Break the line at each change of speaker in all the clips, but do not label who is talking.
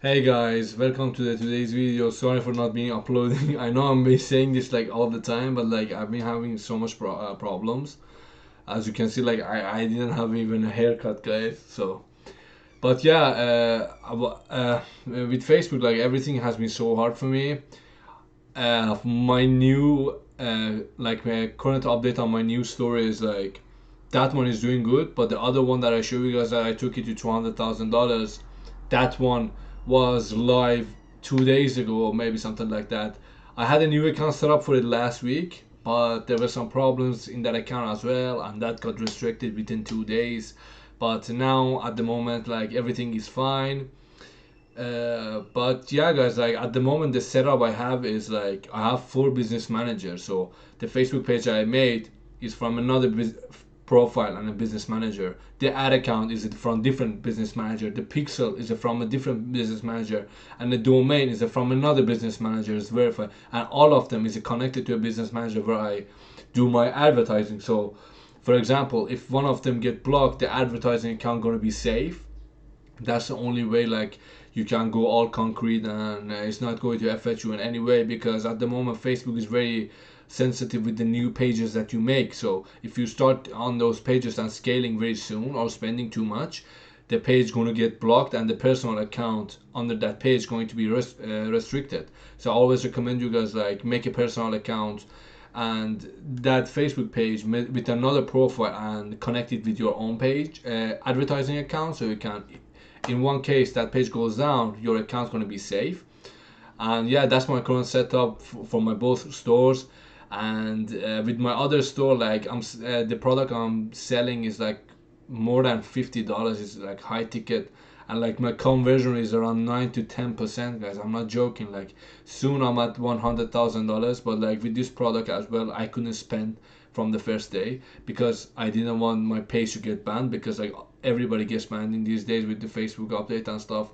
Hey guys, welcome to today's video. Sorry for not being uploading. I know I'm been saying this like all the time, but like I've been having so much problems. As you can see, like I didn't have even a haircut, guys. So, but yeah, with Facebook, like everything has been so hard for me. My new my current update on my new story is like that one is doing good, but the other one that I show you guys that I took it to $200,000, that one was live 2 days ago or maybe something like that. I had a new account set up for it last week, but there were some problems in that account as well, and that got restricted within 2 days. But now at the moment, like everything is fine. But yeah, guys, like at the moment, the setup I have is like I have four business managers. So the Facebook page I made is from another profile and a business manager. The ad account is from different business manager. The pixel is from a different business manager, and the domain is from another business manager. Is verified, and all of them is connected to a business manager where I do my advertising. So, for example, if one of them get blocked, the advertising account gonna be safe. That's the only way like you can go all concrete, and it's not going to affect you in any way, because at the moment Facebook is very sensitive with the new pages that you make. So if you start on those pages and scaling very soon or spending too much, the page going to get blocked and the personal account under that page going to be restricted. So I always recommend you guys like make a personal account and that Facebook page with another profile and connect it with your own page advertising account, so you can, in one case that page goes down, your account's going to be safe. And yeah, that's my current setup for my both stores. And with my other store, like the product I'm selling is like more than $50. It's like high ticket, and like my conversion is around 9 to 10%, guys. I'm not joking. Like soon I'm at $100,000, but like with this product as well, I couldn't spend from the first day because I didn't want my page to get banned, because like everybody gets banned in these days with the Facebook update and stuff.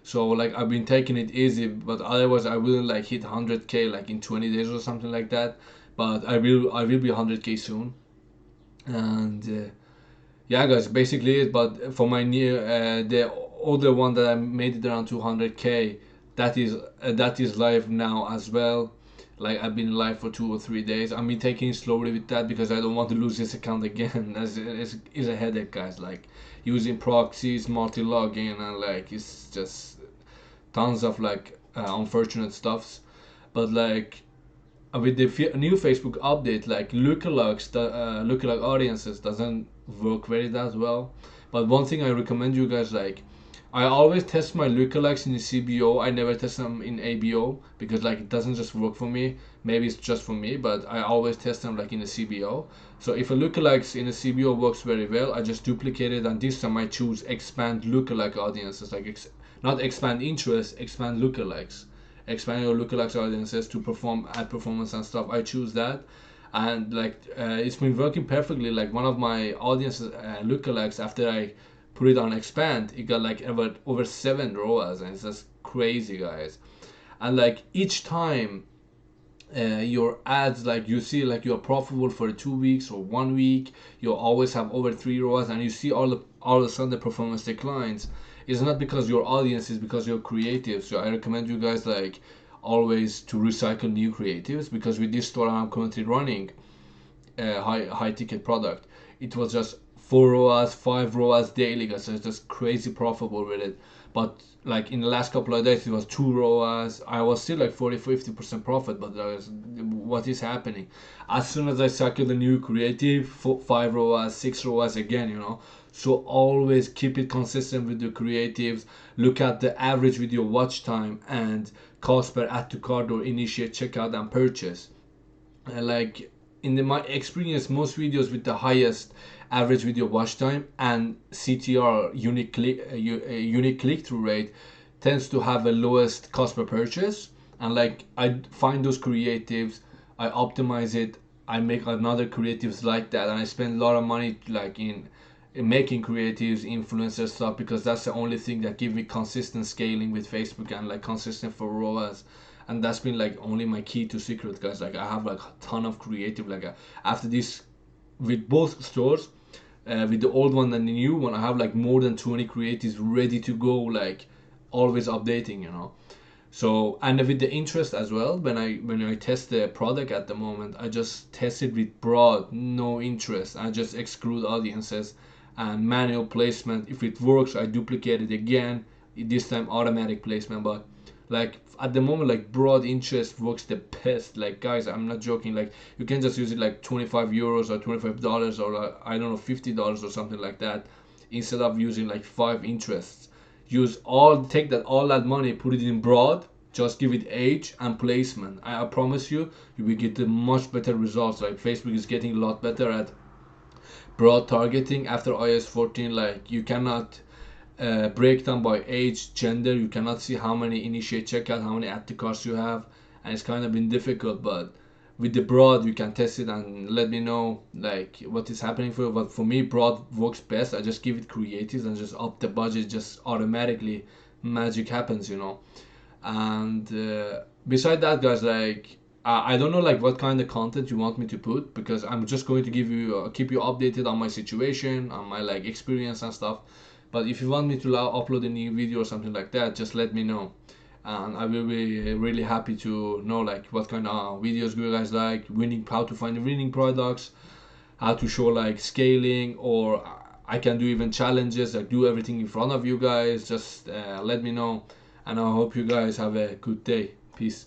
So like I've been taking it easy, but otherwise I wouldn't like hit 100K like in 20 days or something like that. But I will be 100K soon. And yeah, guys, basically it. But for my new the other one that I made it around 200K, that is live now as well. Like I've been live for 2 or 3 days. I've been taking it slowly with that because I don't want to lose this account again. It's a headache, guys. Like using proxies, multi-logging, and like it's just tons of like unfortunate stuffs. But like with the new Facebook update, like lookalike audiences doesn't work very that well. But one thing I recommend you guys, like I always test my lookalikes in the CBO. I never test them in ABO because like it doesn't just work for me. Maybe it's just for me, but I always test them like in the CBO. So if a lookalikes in the CBO works very well, I just duplicate it, and this time I choose expand lookalike audiences, like not expand interest, expand lookalikes, expand your lookalikes audiences to perform ad performance and stuff. I choose that, and like it's been working perfectly. Like one of my audiences lookalikes, after I put it on expand, it got like over 7 ROAS, and it's just crazy, guys. And like each time your ads, like you see like you're profitable for 2 weeks or 1 week, you always have over 3 ROAS, and you see all of a sudden the performance declines. It's not because your audience, is because you're creative. So I recommend you guys like always to recycle new creatives, because with this store I'm currently running a high ticket product, it was just 4 ROAS, 5 ROAS daily, guys. So it's just crazy profitable with it. But like in the last couple of days, it was 2 ROAS. I was still like 40-50% profit, but what is happening? As soon as I cycle the new creative, 5 ROAS, 6 ROAS again, So always keep it consistent with the creatives. Look at the average video watch time and cost per add to cart or initiate checkout and purchase. Like in my experience, most videos with the highest average video watch time and CTR, unique click through rate, tends to have the lowest cost per purchase. And like I find those creatives, I optimize it, I make another creatives like that, and I spend a lot of money like in making creatives, influencer stuff, because that's the only thing that give me consistent scaling with Facebook and like consistent for ROAS. And that's been like only my key to secret, guys. Like I have like a ton of creative, like after this, with both stores, with the old one and the new one, I have like more than 20 creatives ready to go, like always updating, you know. So, and with the interest as well, when I test the product at the moment, I just test it with broad, no interest. I just exclude audiences and manual placement. If it works, I duplicate it again. This time automatic placement, but like at the moment, like broad interest works the best. Like guys, I'm not joking. Like you can just use it like 25 euros or $25 or I don't know, $50 or something like that, instead of using like five interests. Use all, take that all that money, put it in broad, just give it age and placement. I promise you, you will get the much better results. Like Facebook is getting a lot better at broad targeting after iOS 14. Like you cannot break down by age, gender. You cannot see how many initiate checkout, how many add to carts you have, and it's kind of been difficult. But with the broad, you can test it and let me know like what is happening for you. But for me, broad works best. I just give it creatives and just up the budget, just automatically magic happens, you know. And beside that, guys, like I don't know like what kind of content you want me to put, because I'm just going to give you keep you updated on my situation, on my like experience and stuff. But if you want me to upload a new video or something like that, just let me know, and I will be really happy to know like what kind of videos you guys like, winning, how to find winning products, how to show like scaling, or I can do even challenges, like do everything in front of you guys. Just let me know, and I hope you guys have a good day. Peace.